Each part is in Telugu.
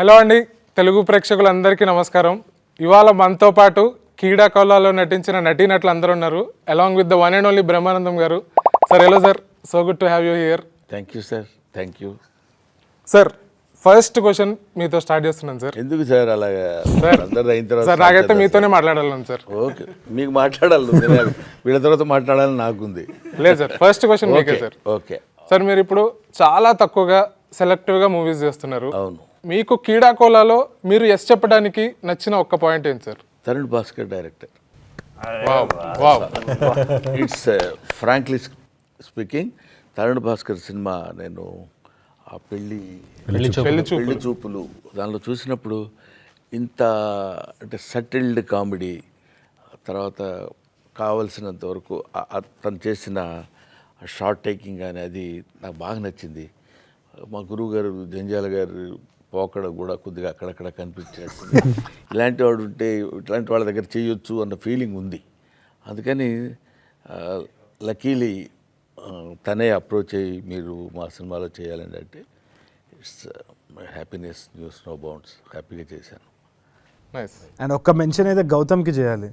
హలో అండి, తెలుగు ప్రేక్షకులందరికీ నమస్కారం. ఇవాళ మనతో పాటు కీడా కోలాలో నటించిన నటీనటులు అందరూ ఉన్నారు. Along with the one and only Brahmanandam గారు. Sir hello sir, so good to have you here. Thank you sir, thank you sir. First question మీతో స్టార్ట్ చేస్తున్నాను సార్. ఎందుకు సార్ అలాగా అందరు అయిన తర్వాత? సార్ నాకైతే మీతోనే మాట్లాడాలను సార్. ఓకే, మీకు మాట్లాడాలి, వీళ్ళ తర్వాత మాట్లాడాలని నాకుంది. లేదు సార్, ఫస్ట్ క్వశ్చన్ మీకే సార్. ఓకే సార్, మీరు ఇప్పుడు చాలా తక్కువగా సెలెక్టివ్గా మూవీస్ చేస్తున్నారు. అవును. మీకు కీడా కోలాలో మీరు ఎస్ చెప్పడానికి నచ్చిన ఒక్క పాయింట్ ఏంటి sir? Tarun Bhaskar director. It's frankly speaking, Tarun Bhaskar cinema నేను ఆ పెళ్లి చూపులు దానిలో చూసినప్పుడు ఇంత అంటే సటిల్డ్ కామెడీ, తర్వాత కావలసినంత వరకు తను చేసిన షార్ట్ టేకింగ్ కానీ అది నాకు బాగా నచ్చింది. మా గురువు గారు జంజాల గారు పోకడ కూడా కొద్దిగా అక్కడక్కడ కనిపించేస్తుంది. ఇలాంటి వాడు ఉంటే ఇట్లాంటి వాళ్ళ దగ్గర చేయొచ్చు అన్న ఫీలింగ్ ఉంది. అందుకని లక్కీలీ తనే అప్రోచ్ అయ్యి మీరు మా సినిమాలో చేయాలండి అంటే it's my happiness knows no bounds. హ్యాపీగా చేశాను. నైస్. అండ్ ఒక్క మెన్షన్ అయితే గౌతమ్కి చేయాలి.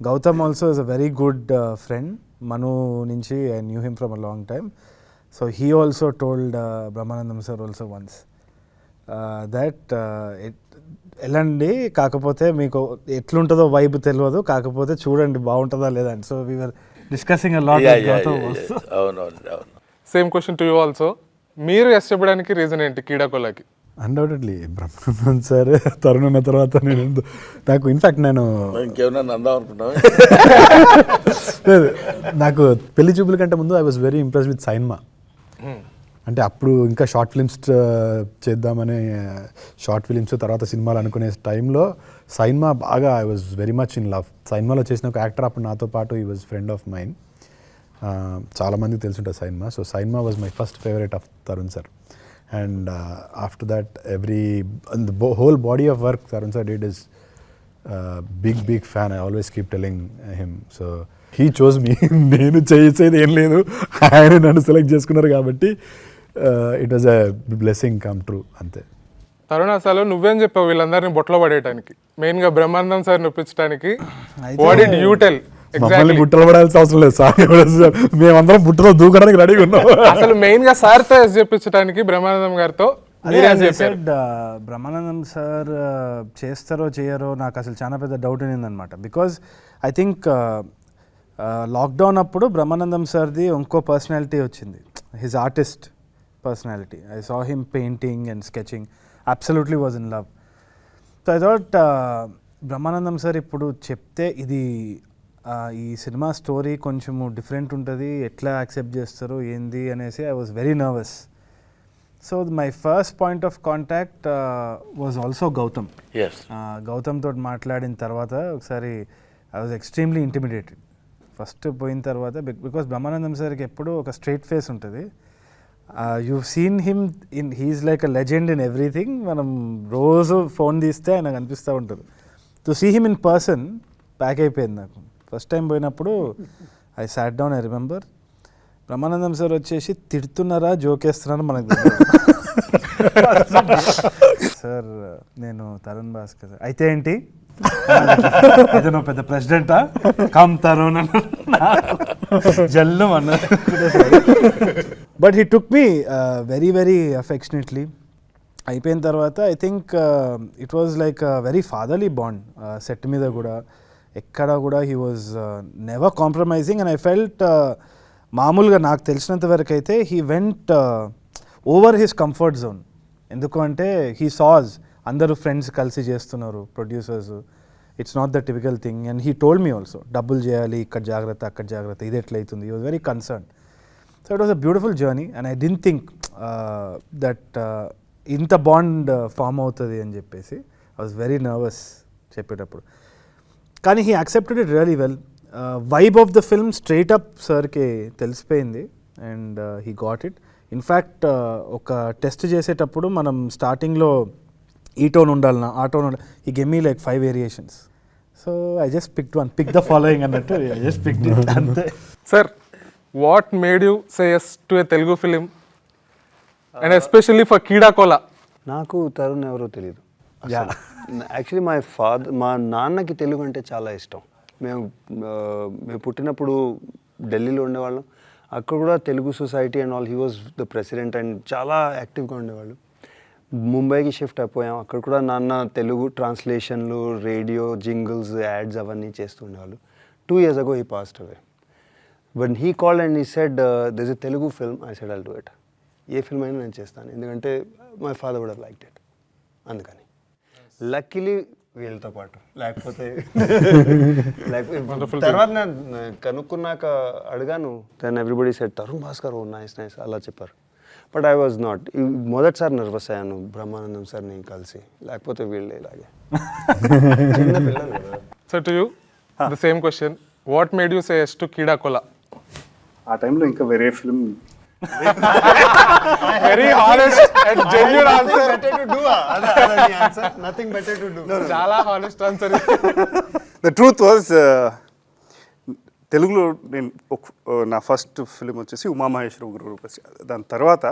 Gautam also is a very good friend. Manu నుంచి I knew him from a long time. So he also told Brahmanandam sir also once that వెళ్ళండి, కాకపోతే మీకు ఎట్లుంటుందో వైబ్ తెలియదు, కాకపోతే చూడండి బాగుంటుందా లేదా అని. So we were discussing a lot. Same question to you also. మీరు ఎస్ చెప్పడానికి రీజన్ ఏంటి కీడా కోలాకి? Undoubtedly Brahmanandam sir. తరుణ్ ఉన్న తర్వాత నాకు ఇన్ఫ్యాక్ట్ నేను ఇంకేమన్నా అందాం అనుకుంటున్నాను. నాకు పెళ్లి చూపుల కంటే ముందు I was very impress with Sainma. అంటే అప్పుడు ఇంకా షార్ట్ ఫిలిమ్స్ చేద్దామని షార్ట్ ఫిలిమ్స్ తర్వాత సినిమాలు అనుకునే టైంలో సైన్మా బాగా I was very much in love. సైన్మాలో చేసిన ఒక యాక్టర్ అప్పుడు నాతో పాటు ఈ వాజ్ ఫ్రెండ్ ఆఫ్ మైన్. చాలామందికి తెలుసుంటుంది Sainma. So Sainma was my first favourite of Tarun sir. And after that, the whole body of work Tarun sir did is big fan. I always keep telling him. So he chose me. నేను చేసేది ఏం లేదు, ఆయన నన్ను సెలెక్ట్ చేసుకున్నారు కాబట్టి it was a blessing come true అంతే. తరుణ్, అసలు నువ్వేం చెప్పావు వీళ్ళందరినీ బొట్లో పడేయడానికి, మెయిన్గా బ్రహ్మానందం సార్ ఒప్పించడానికి? What did you tell? మమ్మల్ని బుట్టలు పడాల్సిన అవసరం లేదు సార్, మేమందరం బుట్టలో దూకడానికి రెడీగా ఉన్నాం. అసలు మెయిన్ గా సార్తో ఎస్ చెప్పించడానికి బ్రహ్మానందం గారితో బ్రహ్మానందం సార్ చేస్తారో చేయరో నాకు అసలు చాలా పెద్ద డౌట్ ఉన్నిందనమాట. బికాజ్ ఐ థింక్ లాక్డౌన్ అప్పుడు బ్రహ్మానందం సార్ది ఇంకో పర్సనాలిటీ వచ్చింది, his artist personality. I saw him painting and sketching, absolutely was in love. So I thought Brahmanandam sir ఇప్పుడు చెప్తే ఇది ఈ సినిమా స్టోరీ కొంచెము డిఫరెంట్ ఉంటుంది, ఎట్లా యాక్సెప్ట్ చేస్తారు ఏంది అనేసి I was very nervous. So my first point of contact was also Gautam. Gautam తోటి మాట్లాడిన తర్వాత ఒకసారి I was extremely intimidated first పోయిన తర్వాత. బికాస్ బ్రహ్మానందం సార్కి ఎప్పుడు ఒక స్ట్రైట్ ఫేస్ ఉంటుంది. You seen him he's like a legend in everything. మనం రోజు ఫోన్ తీస్తే ఆయనకు అనిపిస్తూ ఉంటుంది. To see him in person pack అయిపోయింది నాకు. ఫస్ట్ టైం పోయినప్పుడు I sat down. I remember Brahmanandam sir వచ్చేసి తిడుతున్నారా జోకేస్తున్నారా మనకు సార్, నేను తరుణ్ భాస్కర్. అయితే ఏంటి, అయితే నువ్వు పెద్ద ప్రెసిడెంటా, కమ్ తరుణ్ జల్లు అన్న. But he took me very very affectionately. అయిపోయిన తర్వాత I think it was like very fatherly bond. Set మీద కూడా ఎక్కడ కూడా he was never compromising. And I felt మామూలుగా నాకు తెలిసినంత వరకు అయితే he went over his comfort zone. ఎందుకు అంటే హీ సాజ్ అందరూ ఫ్రెండ్స్ కలిసి చేస్తున్నారు, producers, it's not the typical thing. And he told me also డబ్బులు చేయాలి, ఇక్కడ జాగ్రత్త అక్కడ జాగ్రత్త, ఇది ఎట్లయితుంది. He was very concern. So it was a beautiful journey. And I didn't think that ఇంత బాండ్ ఫామ్ అవుతుంది అని చెప్పేసి. ఐ వాజ్ వెరీ నర్వస్ చెప్పేటప్పుడు. కానీ he accepted it really well. Vibe of the film straight up సార్కి తెలిసిపోయింది and he got it. In fact ఒక టెస్ట్ చేసేటప్పుడు మనం స్టార్టింగ్లో ఈ టోన్ ఉండాలన్నా ఆ టోన్ ఉండాలి, he gave me like 5 variations. So I just picked one, pick the following అన్నట్టు ఐ జస్ట్ పిక్డ్ ఇట్ అంతే. Sir, what made you say yes to a Telugu film and especially for Keeda Cola? నాకు తరుణ్ ఎవరో తెలియదు. యాక్చువల్లీ మా నాన్నకి తెలుగు అంటే చాలా ఇష్టం. మేము పుట్టినప్పుడు ఢిల్లీలో ఉండేవాళ్ళం. అక్కడ కూడా Telugu society and all, he was the president and చాలా యాక్టివ్గా ఉండేవాళ్ళు. ముంబైకి షిఫ్ట్ అయిపోయాం. అక్కడ కూడా నాన్న తెలుగు ట్రాన్స్లేషన్లు, రేడియో జింగిల్స్, యాడ్స్ అవన్నీ చేస్తూ ఉండేవాళ్ళు. 2 years ago he passed away. When he called and he said, there's a Telugu film, I said, I'll do it. ఏ ఫిల్మ్ అయినా నేను చేస్తాను, ఎందుకంటే my father would have liked it. అందుకని లక్కీలీ వీళ్ళతో పాటు, లేకపోతే తర్వాత నేను కనుక్కున్నాక అడిగాను, then everybody said Tarun Bhaskar, oh nice nice అలా చెప్పారు. But I was not. మొదటిసారి నర్వస్ అయ్యాను బ్రహ్మానందం సార్ని కలిసి, లేకపోతే వీళ్ళు ఇలాగే చిన్న పిల్లలు కదా. So to you the same question, what made you say yes to Keeda Cola? ఆ టైంలో ఇంకా వేరే film very honest and genuine answer. Nothing better to do. చాలా honest answer. The truth was, తెలుగులో నేను నా ఫస్ట్ ఫిలిం వచ్చేసి ఉమామహేశ్వర గురురూపసి. దాని తర్వాత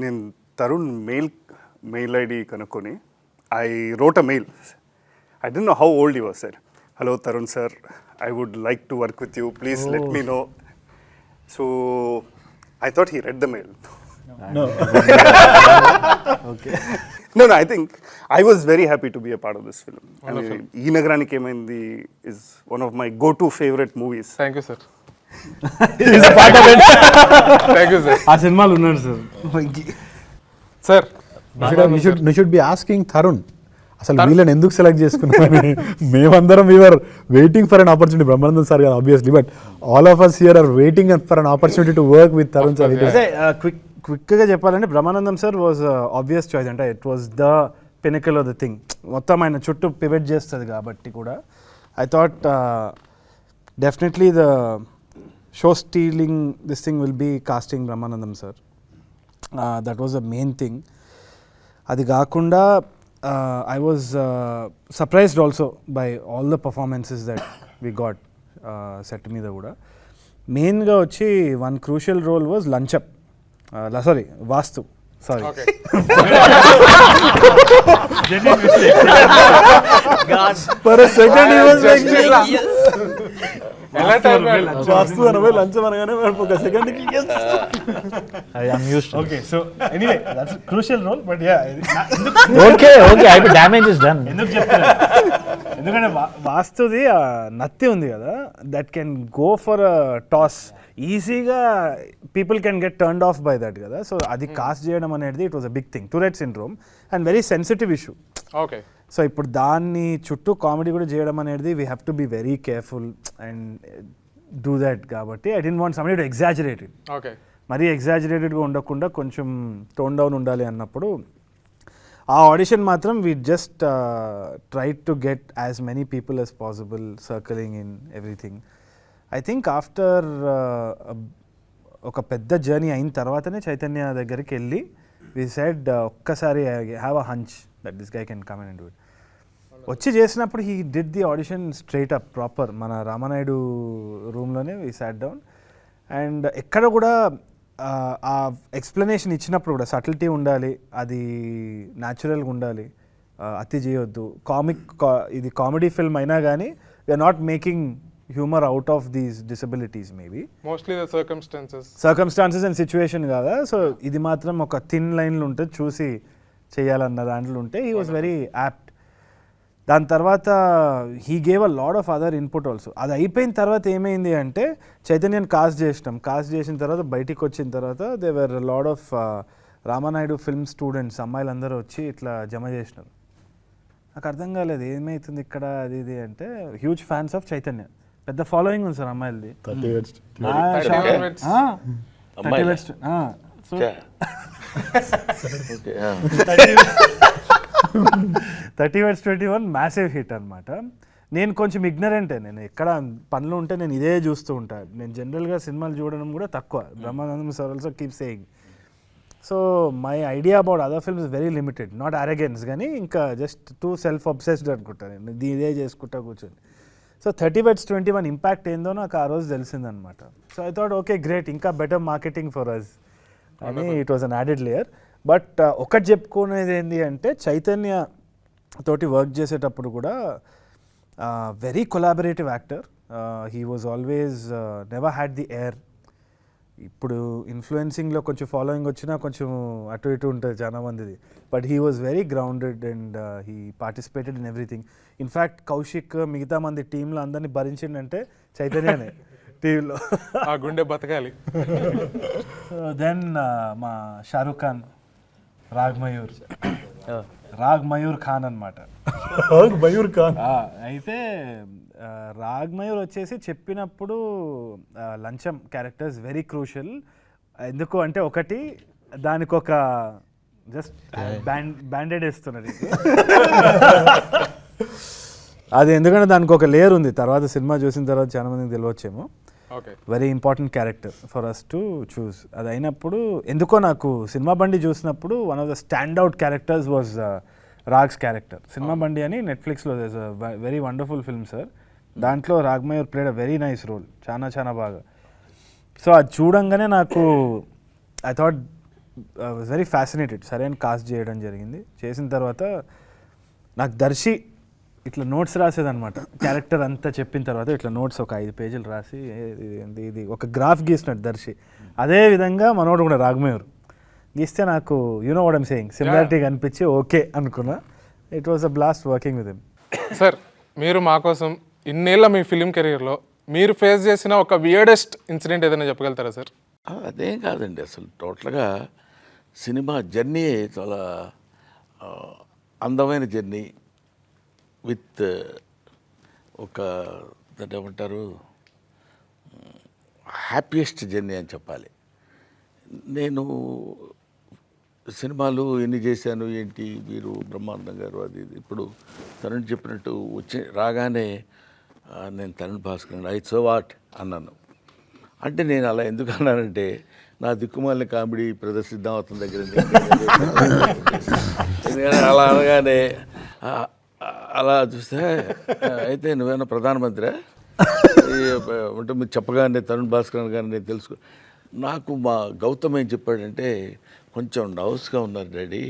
నేను తరుణ్ మెయిల్ ఐడి కనుక్కొని I wrote a mail. I don't know how old you was sir. Hello Tarun sir, I would like to work with you. Please let me know. So I thought he read the mail. No. Okay. No, I think I was very happy to be a part of this film. Ee Nagarani Kemaindi is one of my go-to favorite movies. Thank you, sir. He's a part of it. Thank you, sir. ఆ సినిమాలు ఉన్నాడు sir. Sir, you should be asking Tarun. అసలు వీళ్ళని ఎందుకు సెలెక్ట్ చేసుకున్నామని మేమందరం we are waiting for an opportunity. Brahmanandam sir గారు obviously, but all of us here are waiting for an opportunity to work with Tarun sir. క్విక్గా చెప్పాలంటే Brahmanandam sir was obvious choice. అంటే it was the pinnacle of the thing. మొత్తం ఆయన చుట్టూ పివెట్ చేస్తుంది కాబట్టి కూడా I thought definitely the show stealing this thing will be casting Brahmanandam sir. That was the main thing. అది కాకుండా I was surprised also by all the performances that we got set మీద కూడా. మెయిన్గా వచ్చి వన్ క్రూషియల్ రోల్ వాజ్ లంచప్, sorry Vaastu, sorry. For a second he was like Vaastu అనగా లంచం అనగానే ఒక సెకండ్కి I am used to. Okay. So anyway that's crucial role. But yeah, Okay, damage is done. ఎందుకు చెప్తాను, ఎందుకంటే వాస్తుది నత్తి ఉంది కదా, that can go for toss ఈజీగా. People can get turned off by that కదా. సో అది కాస్ట్ చేయడం అనేది it was a big thing. Tourette syndrome and very sensitive issue. okay. So ఇప్పుడు దాన్ని చుట్టూ కామెడీ కూడా చేయడం అనేది we have to be very careful and do that. కాబట్టి I don't want somebody to exaggerate it. Okay. మరీ ఎగ్జాజరేటెడ్గా ఉండకుండా కొంచెం టోన్ డౌన్ ఉండాలి అన్నప్పుడు ఆ ఆడిషన్ మాత్రం we just try to get as many people as possible circling in everything. I think after ఒక పెద్ద జర్నీ అయిన తర్వాతనే చైతన్య దగ్గరికి వెళ్ళి వి సెడ్ ఒక్కసారి have a hunch that this guy can come and do it. వచ్చి చేసినప్పుడు he did the audition straight up proper మన రామానాయుడు రూమ్లోనే వి సాట్ డౌన్. అండ్ ఎక్కడ కూడా ఆ ఎక్స్ప్లెనేషన్ ఇచ్చినప్పుడు కూడా సటిల్టీ ఉండాలి, అది న్యాచురల్గా ఉండాలి, అతి చేయొద్దు. ఇది కామెడీ ఫిల్మ్ అయినా కానీ we are not making humour out of these disabilities. Maybe mostly the circumstances and situation కదా. సో ఇది మాత్రం ఒక థిన్ లైన్లు ఉంటుంది, చూసి చేయాలన్న దాంట్లో ఉంటే హీ వాజ్ వెరీ యాప్ట్. దాని తర్వాత he gave a lot of other input also. అది అయిపోయిన తర్వాత ఏమైంది అంటే చైతన్యని కాస్ట్ చేసిన తర్వాత బయటికి వచ్చిన తర్వాత they were lot of Ramanaidu film students అమ్మాయిలందరూ వచ్చి ఇట్లా జమ చేసినారు. నాకు అర్థం కాలేదు ఏమవుతుంది ఇక్కడ అది ఇది అంటే. హ్యూజ్ ఫ్యాన్స్ ఆఫ్ చైతన్య, పెద్ద ఫాలోయింగ్ ఉంది సార్ అమ్మాయిలది. 30 Words 21 మ్యాసివ్ హిట్ అనమాట. నేను కొంచెం ఇగ్నరెంటే, నేను ఎక్కడ పనులు ఉంటే నేను ఇదే చూస్తూ ఉంటాను. నేను జనరల్గా సినిమాలు చూడడం కూడా తక్కువ. Brahmanandam sir also keep saying. So my idea about other films is very limited. Not arrogance కానీ ఇంకా జస్ట్ టూ సెల్ఫ్ అబ్సెస్డ్ అనుకుంటాను నేను, ఇదే చేసుకుంటా కూర్చొని. సో 30 Words 21 ఇంపాక్ట్ ఏందో నాకు ఆ రోజు తెలిసిందనమాట. So I thought okay great, ఇంకా బెటర్ మార్కెటింగ్ ఫర్ అస్ అని. It was an added layer. But ఒకటి చెప్పుకునేది ఏంటి అంటే చైతన్య తోటి వర్క్ చేసేటప్పుడు కూడా very collaborative actor. He was always never had the air. ఇప్పుడు ఇన్ఫ్లుయెన్సింగ్లో కొంచెం ఫాలోయింగ్ వచ్చినా కొంచెం అటు ఇటు ఉంటుంది చాలా మందిది, but he was very grounded and he participated in everything. In fact Kaushik మిగతా మంది టీంలో అందరినీ భరించిండంటే చైతన్యనే టీవీలో. ఆ గుండె బతకాలి. దెన్ మా షారూక్ ఖాన్, రాగ్ మయూర్ ఖాన్ అనమాట. మయూర్ ఖాన్ అయితే రాగ్ మయూర్ వచ్చేసి చెప్పినప్పుడు లంచం క్యారెక్టర్స్ వెరీ క్రూషియల్. ఎందుకు అంటే ఒకటి దానికి ఒక జస్ట్ బ్యాండెడ్ వేస్తున్నది అది, ఎందుకంటే దానికి ఒక లేయర్ ఉంది. తర్వాత సినిమా చూసిన తర్వాత చాలా మందికి తెలియవచ్చేమో. Very important character for us to choose. అది అయినప్పుడు ఎందుకో నాకు సినిమా బండి చూసినప్పుడు one of the stand out characters was Raag's character. Cinema Bandi అని నెట్ఫ్లిక్స్లో వెరీ వండర్ఫుల్ ఫిల్మ్ సార్. దాంట్లో Raag Mayur played a very nice role, చాలా చాలా బాగా. సో అది చూడంగానే నాకు I thought was very fascinated. సరే అని కాస్ట్ చేయడం జరిగింది. చేసిన తర్వాత నాకు దర్శి ఇట్లా నోట్స్ రాసేదనమాట. క్యారెక్టర్ అంతా చెప్పిన తర్వాత ఇట్లా నోట్స్ ఒక 5 పేజీలు రాసి ఇది ఒక గ్రాఫ్ గీసినట్టు దర్శి. అదే విధంగా మనోడు కూడా రాగ్మయూర్ గీస్తే నాకు you know what I'm saying similarity కనిపించి ఓకే అనుకున్నా. It was a blast working with him. Sir, మీరు మా కోసం ఇన్నేళ్ళ మీ ఫిలిం కెరీర్లో మీరు ఫేస్ చేసిన ఒక వియర్డెస్ట్ ఇన్సిడెంట్ ఏదైనా చెప్పగలుగుతారా సార్? అదేం కాదండి, అసలు టోటల్గా సినిమా జర్నీ చాలా అందమైన జర్నీ విత్ ఒక దాన్ని ఏమంటారు హ్యాపీయెస్ట్ జర్నీ అని చెప్పాలి. నేను సినిమాలు ఎన్ని చేశాను ఏంటి, మీరు బ్రహ్మానందం గారు అది ఇది. ఇప్పుడు తరుణ్ చెప్పినట్టు రాగానే నేను Tarun Bhaskar I so what అన్నాను. అంటే నేను అలా ఎందుకు అన్నానంటే నా దిక్కుమాలిన కామెడీ ప్రదర్శిద్దాం అతని దగ్గర. ఎందుకంటే అలా అనగానే అలా చూస్తే అయితే నువ్వేనా ప్రధానమంత్రి అంటే మీరు చెప్పగానే తరుణ్ భాస్కర్ గారిని నేను తెలుసుకో. నాకు మా గౌతమ్ ఏం చెప్పాడంటే కొంచెం నర్వస్గా ఉన్నారు డాడీ,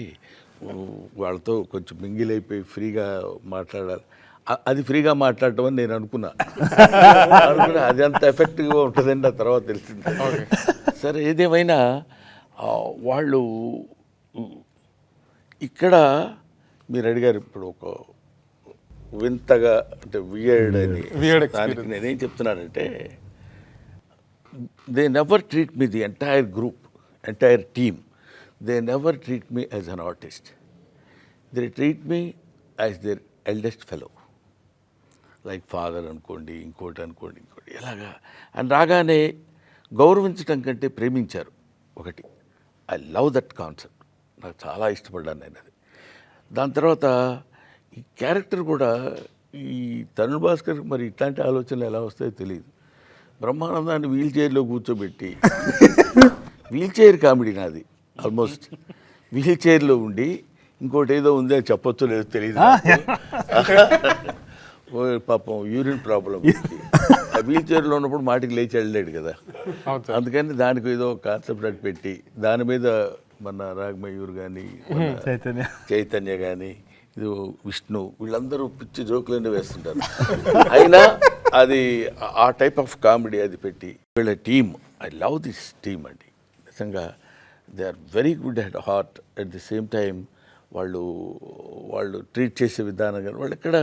వాళ్ళతో కొంచెం మింగిల్ అయిపోయి ఫ్రీగా మాట్లాడాలి. అది ఫ్రీగా మాట్లాడటం అని నేను అనుకున్నా. అది అంత ఎఫెక్టివ్గా ఉంటుందండి ఆ తర్వాత తెలిసింది. సరే, ఏదేమైనా వాళ్ళు ఇక్కడ మీరు అడిగారు ఇప్పుడు ఒక వింతగా అంటే వియర్డ్ అని. దానికి నేనేం చెప్తున్నానంటే they never treat me the entire group, entire team, they never treat me as an artist. They treat me as their eldest fellow, like father అనుకోండి, ఇంకోటి అనుకోండి, ఇంకోటి ఎలాగా. అని రాగానే గౌరవించడం కంటే ప్రేమించారు ఒకటి. ఐ లవ్ దట్ కాన్సెప్ట్, నాకు చాలా ఇష్టపడ్డాను నేను అది. దాని తర్వాత ఈ క్యారెక్టర్ కూడా ఈ తరుణ్ భాస్కర్ మరి ఇట్లాంటి ఆలోచనలు ఎలా వస్తాయో తెలియదు. బ్రహ్మానందాన్ని వీల్ చైర్లో కూర్చోబెట్టి వీల్ చైర్ కామెడీ నాది ఆల్మోస్ట్. వీల్ చైర్లో ఉండి ఇంకోటి ఏదో ఉంది అని చెప్పొచ్చో లేదో తెలియదు. పాపం యూరిన్ ప్రాబ్లం ఉంది. ఆ వీల్ చైర్లో ఉన్నప్పుడు మాటికి లేచి వెళ్ళలేడు కదా, అందుకని దానికి ఏదో కాన్సెప్ట్ అటు పెట్టి దాని మీద మన రాగమయూర్ కానీ చైతన్య కానీ ఇది విష్ణు వీళ్ళందరూ పిచ్చి జోకులన్నీ వేస్తుంటారు. అయినా అది ఆ టైప్ ఆఫ్ కామెడీ అది పెట్టి వీళ్ళ team, I love this team అండి నిజంగా. They are very good at heart. At the same time వాళ్ళు ట్రీట్ చేసే విధానం కానీ వాళ్ళు ఎక్కడ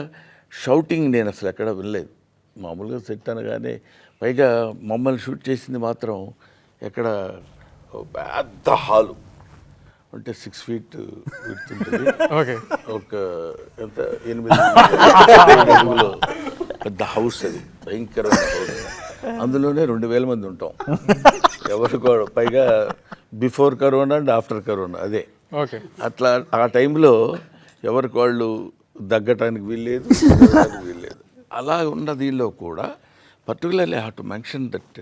షౌటింగ్ నేను అసలు ఎక్కడ వినలేదు. మామూలుగా సెట్ అనగానే పైగా మమ్మల్ని షూట్ చేసింది మాత్రం ఎక్కడ పెద్ద హాలు అంటే 6 feet ఉంటుంది, ఒక ఎంత 8 అడుగులో పెద్ద హౌస్, అది భయంకరమైన హౌస్. అందులోనే 2000 మంది ఉంటాం ఎవరు కూడా. పైగా before corona and after corona అదే. అట్లా ఆ టైంలో ఎవరికి వాళ్ళు దగ్గటానికి వీల్లేదు, వీల్లేదు. అలా ఉన్న దీనిలో కూడా particularly I have to mention that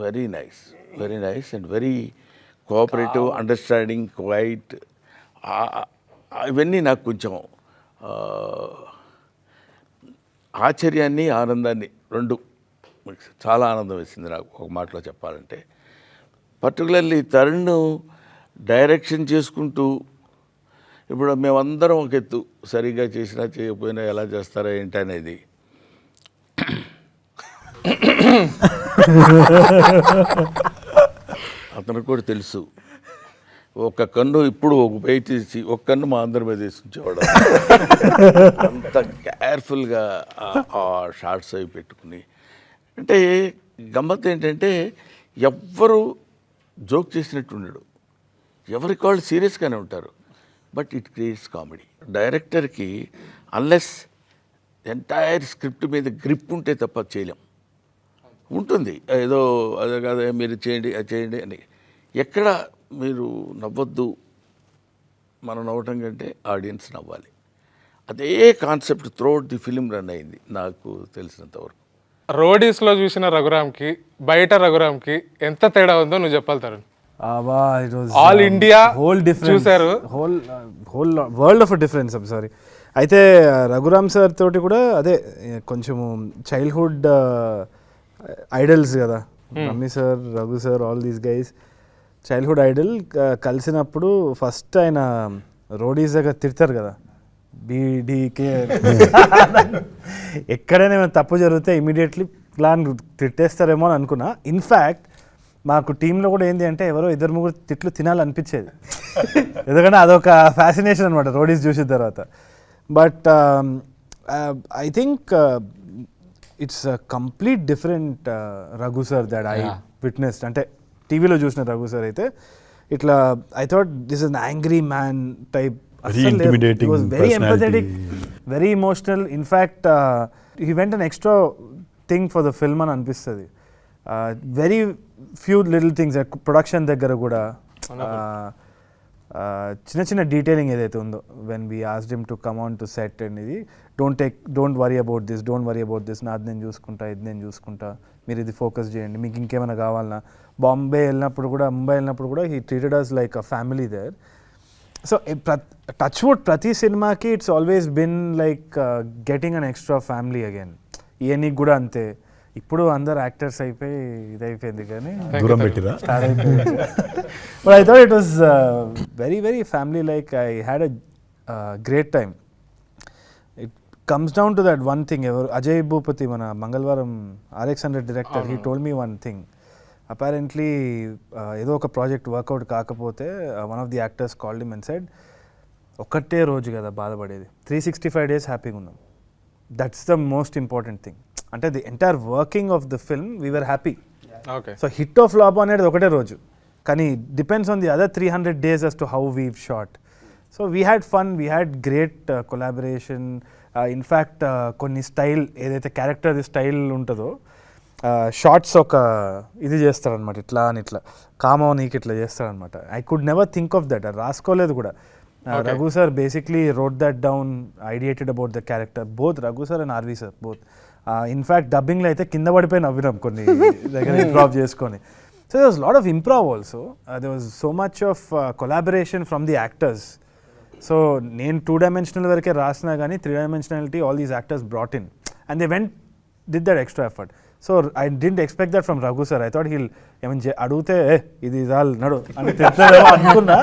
very nice and very cooperative, understanding, quite. ఇవన్నీ నాకు కొంచెం ఆశ్చర్యాన్ని ఆనందాన్ని రెండు చాలా ఆనందం వేసింది నాకు ఒక మాటలో చెప్పాలంటే. పర్టికులర్లీ తరుణ్ డైరెక్షన్ చేసుకుంటూ, ఇప్పుడు మేమందరం ఒక ఎత్తు, సరిగ్గా చేసినా చేయకపోయినా ఎలా చేస్తారా ఏంటి అనేది అతనికి కూడా తెలుసు. ఒక కన్ను ఇప్పుడు ఒక బయట తీసి ఒక కన్ను మా అందరి మీద వేసి ఉంచేవాడు. అంత కేర్ఫుల్గా ఆ షార్ట్స్ అవి పెట్టుకుని. అంటే గమ్మత్ ఏంటంటే ఎవ్వరు జోక్ చేసినట్టు ఉండడు, ఎవరికి వాళ్ళు సీరియస్గానే ఉంటారు. But it creates comedy. డైరెక్టర్కి అన్లెస్ ఎంటైర్ స్క్రిప్ట్ మీద గ్రిప్ ఉంటే తప్ప చేయలేం. ఉంటుంది ఏదో అదే కాదు మీరు చేయండి అది చేయండి అని. ఎక్కడ మీరు నవ్వద్దు, మనం నవ్వటం కంటే ఆడియన్స్ నవ్వాలి. అదే concept throughout the film run అయింది నాకు తెలిసినంతవరకు. రోడీస్లో చూసిన రఘురామ్కి బయట రఘురామ్కి ఎంత తేడా ఉందో నువ్వు చెప్పాలి Tarun. It was All India whole difference, చూశారు. whole world of a difference. I'm sorry. అయితే రఘురామ్ సార్ తోటి కూడా అదే కొంచెము చైల్డ్హుడ్ ఐడల్స్ కదా, Rammi sir, Raghu sir, all these guys childhood idol. కలిసినప్పుడు ఫస్ట్ ఆయన రోడీస్ దగ్గర తిడతారు కదా, బీడీకే ఎక్కడైనా ఏమైనా తప్పు జరిగితే ఇమీడియట్లీ ప్లాన్ తిట్టేస్తారేమో అని అనుకున్నా. ఇన్ఫ్యాక్ట్ మాకు టీంలో కూడా ఏంటి అంటే ఎవరో 2-3 తిట్లు తినాలనిపించేది, ఎందుకంటే అదొక ఫ్యాసినేషన్ అనమాట రోడీస్ చూసిన తర్వాత. But I think it's complete different Raghu sir that I witnessed. అంటే టీవీలో చూసిన రఘు సార్ అయితే ఇట్లా I thought this is an angry man type. intimidating very personality. Empathetic, very emotional. In fact he went an extra thing for the film అని అనిపిస్తుంది. Very few little things production దగ్గర కూడా చిన్న చిన్న డీటెయిలింగ్ ఏదైతే ఉందో, when we asked him to come on to set and ఇది డోంట్ వరీ అబౌట్ దిస్, నాది నేను చూసుకుంటా, ఇది నేను చూసుకుంటా, మీరు ఇది ఫోకస్ చేయండి, మీకు ఇంకేమైనా కావాలన్నా. ముంబై వెళ్ళినప్పుడు కూడా he treated us like a family there. So touch wood ప్రతి సినిమాకి it's always been like getting an extra family again. ఈయనకి కూడా అంతే. ఇప్పుడు అందరు యాక్టర్స్ అయిపోయి ఇదైపోయింది కానీ దూరం పెట్టిరా. But I thought it was very very family like. I had a great time. It comes down to that one thing. ఎవరు అజయ్ భూపతి మన Mangalavaaram RX100 director, he told me one thing. Apparently ఏదో ఒక ప్రాజెక్ట్ వర్కౌట్ కాకపోతే one of the actors called him and said, ఒక్కటే రోజు కదా బాధపడేది, 365 days హ్యాపీగా ఉన్నాం. That's the most important thing. అంటే the entire working of the film we were happy. Okay. So hit of flop అనేది ఒకటే రోజు, కానీ depends on the other 300 days as to how we've shot. So we had fun, we had great collaboration. In fact కొన్ని స్టైల్ ఏదైతే క్యారెక్టర్ స్టైల్ ఉంటుందో, షార్ట్స్ ఒక ఇది చేస్తారనమాట, ఇట్లా అని ఇట్లా కామో నీకు ఇట్లా చేస్తారనమాట. I could never think of that, రాసుకోలేదు కూడా. Raghu sir basically wrote that down, ideated about the character. Both Raghu sir and RV sir, both. In fact, dubbing lo aithe kinda padipoyi navvinam konni దగ్గర improv cheskoni. So there was a lot of improv also. There was so much of collaboration from the actors. So నేను 2-dimensional వరకే రాసినా కానీ 3-dimensionality all these actors brought in, and they did that extra effort. So I didn't expect that from Raghu sir. I thought he'll అడిగితే ఇది చాలు నడు అని తిట్టాడేమో అనుకున్నా,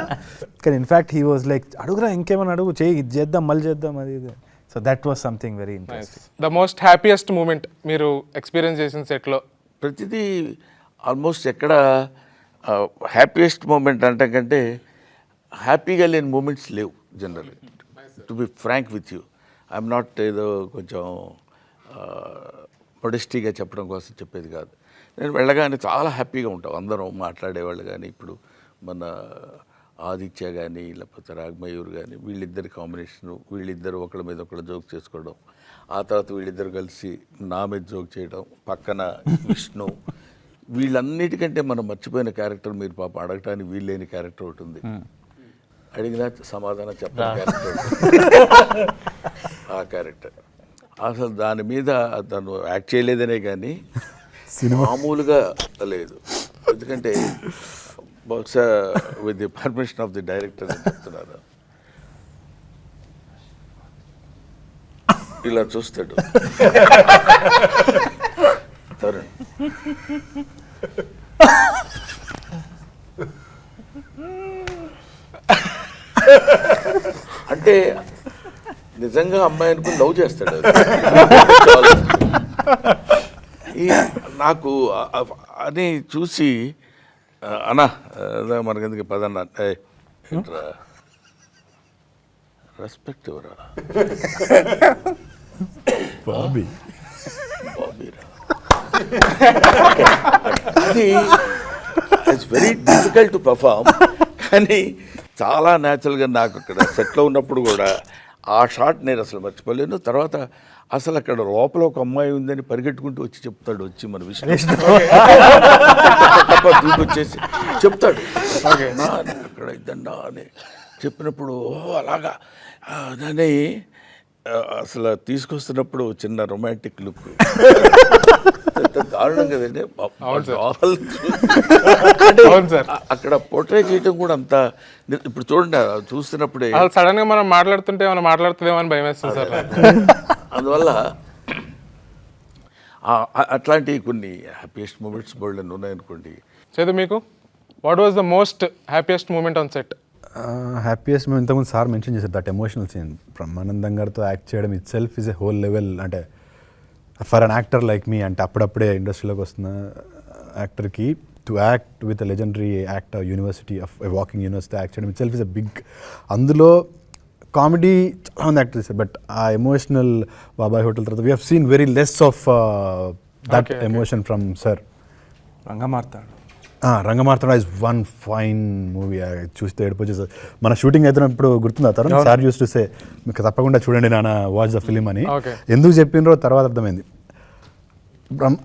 కానీ ఇన్ఫ్యాక్ట్ హీ వాజ్ లైక్ అడుగురా ఇంకేమైనా అడుగు, చేయి ఇది చేద్దాం మళ్ళీ చేద్దాం అది ఇది. So that was something very interesting. The most happiest moment మీరు ఎక్స్పీరియన్స్ చేసిన సెట్లో? ప్రతిదీ ఆల్మోస్ట్ ఎక్కడ హ్యాపీయెస్ట్ మూమెంట్ అంటే కంటే హ్యాపీగా లేని మూమెంట్స్ లేవు generally. To be frank with you, I'm not ఏదో కొంచెం మొడెస్టీగా చెప్పడం కోసం చెప్పేది కాదు. నేను వెళ్ళగానే చాలా హ్యాపీగా ఉంటాం, అందరం మాట్లాడేవాళ్ళు. కానీ ఇప్పుడు మన ఆదిత్య కానీ లేకపోతే రాగమయూర్ కానీ వీళ్ళిద్దరి కాంబినేషను, వీళ్ళిద్దరు ఒకళ్ళ మీద ఒకళ్ళు జోక్ చేసుకోవడం, ఆ తర్వాత వీళ్ళిద్దరు కలిసి నా మీద జోక్ చేయడం, పక్కన విష్ణు, వీళ్ళన్నిటికంటే మనం మర్చిపోయిన క్యారెక్టర్ మీరు పాప అడగటానికి వీళ్ళేని క్యారెక్టర్ ఒకటి ఉంది, అడిగినా సమాధానం చెప్పిన క్యారెక్టర్ ఆ క్యారెక్టర్. అసలు దాని మీద తను యాక్ట్ చేయలేదనే కానీ మామూలుగా లేదు. ఎందుకంటే బహుశా with the permission of the director అని చెప్తున్నారు. ఇలా చూస్తాడు తరుణ్, అంటే నిజంగా అమ్మాయి అనుకుని లవ్ చేస్తాడు. ఈ నాకు అని చూసి అన్నా మనకెందుకు పదన్నా రెస్పెక్ట్ ఎవరా అది it's very difficult to perform. కానీ చాలా న్యాచురల్గా నాకు అక్కడ సెట్లో ఉన్నప్పుడు కూడా ఆ షాట్ నేను అసలు మర్చిపోలేను. తర్వాత అసలు అక్కడ లోపల ఒక అమ్మాయి ఉందని పరిగెట్టుకుంటూ వచ్చి చెప్తాడు, వచ్చి మన విషయం వచ్చేసి చెప్తాడు అక్కడ ఇద్దన్నా అని చెప్పినప్పుడు అలాగా దాన్ని అసలు తీసుకొస్తున్నప్పుడు చిన్న రొమాంటిక్ లుక్ దారుణం కదండి. అక్కడ పోర్ట్రే చేయడం కూడా అంత ఇప్పుడు చూడండి చూస్తున్నప్పుడే సడన్ గా మనం మాట్లాడుతుంటే మనం మాట్లాడుతుందేమో అని భయం వేస్తుంది సార్. అందువల్ల అట్లాంటి కొన్ని హ్యాపీయెస్ట్ మూమెంట్స్ బోల్డ్ ఉన్నాయనుకోండి. చేదు మీకు what was the most happiest moment on set? Happiest మేము ఇంతకుముందు సార్ మెన్షన్ చేశారు దట్ ఎమోషనల్ సీన్. బ్రహ్మానందం గారితో యాక్ట్ చేయడం itself is a whole level. అంటే for an actor like me, అంటే అప్పుడప్పుడే ఇండస్ట్రీలోకి వస్తున్న యాక్టర్కి to act with a legendary actor university of walking university act చేయడం itself is a big. అందులో కామెడీ చాలా మంది యాక్ట్ చేశారు, బట్ ఆ ఎమోషనల్ బాబాయ్ హోటల్ తర్వాత we have seen very less of that emotion from sir. Rangamarthanda is one fine movie. చూస్తే ఏడిపోచేసారు. మన షూటింగ్ అవుతున్నప్పుడు గుర్తుందా Tarun sir used to say మీకు తప్పకుండా చూడండి నాన్న వాచ్ ద ఫిలిం అని. ఎందుకు చెప్పినరో తర్వాత అర్థమైంది.